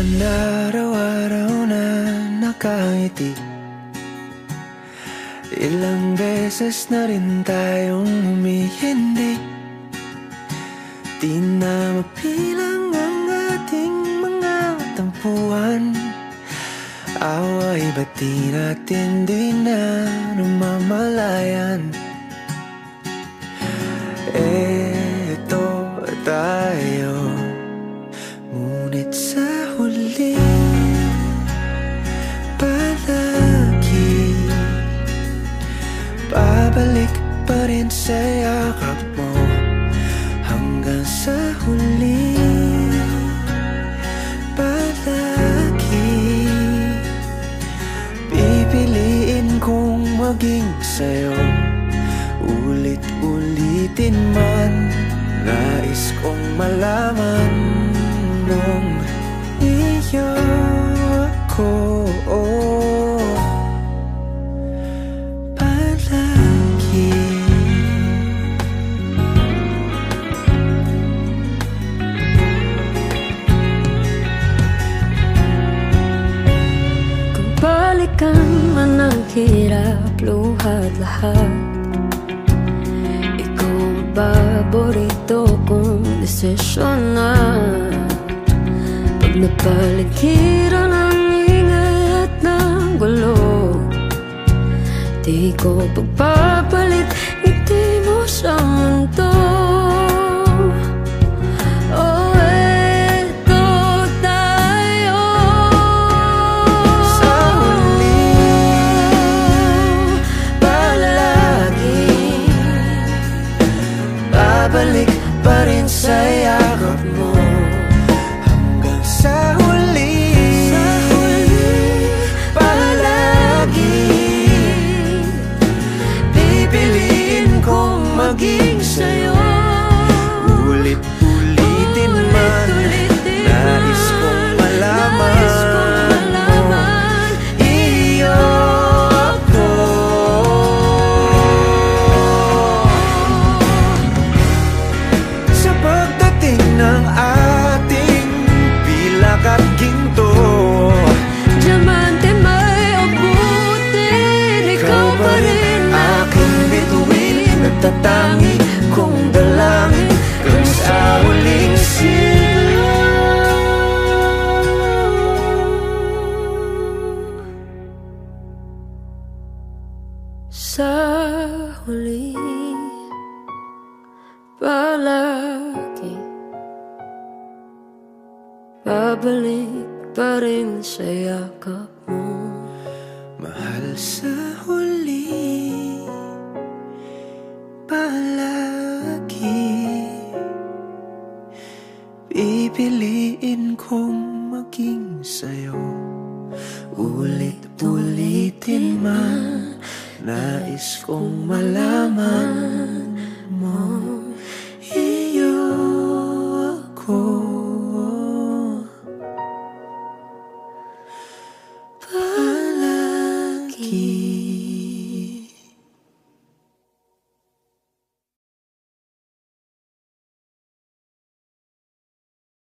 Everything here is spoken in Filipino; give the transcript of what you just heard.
naman araw-araw na nakangiti. Ilang beses na rin tayong humihindi. Di na mapilang ang ating mga tampuhan. Away ba't di natin di na namamalayan? Eto tayo, ngunit sa huli palagi babalik pa rin sa yakap mo. Hanggang sa huli palagi pipiliin kong maging sa'yo. Ulit-ulitin man, nais kong malaman nung iyo ako. Palagi kung balikan man ang hirap, luhat lahat, paborito kong desisyon na. Pag napaligiran ang ingay at ng gulo, di ko pagpapalit ngiti mo sa mundo. Oh, eto tayo sa huli palagi babalik pa rin sa yakap mo. Hanggang sa huli palagi pipiliin kong maging sa'yo. Ulit-ulitin man, nais kong malaman iyo ako. Sa pagdating ng ating pilak at ginto, diamante may abutin, ikaw pa rin aking bituin, nagtatangi kong dalangin kung sa huling sa huli palagi babalik pa rin sa yakap mo. mahal. Sa huli palagi pipiliin kong maging sa'yo. Ulit-ulitin man, nais kong malaman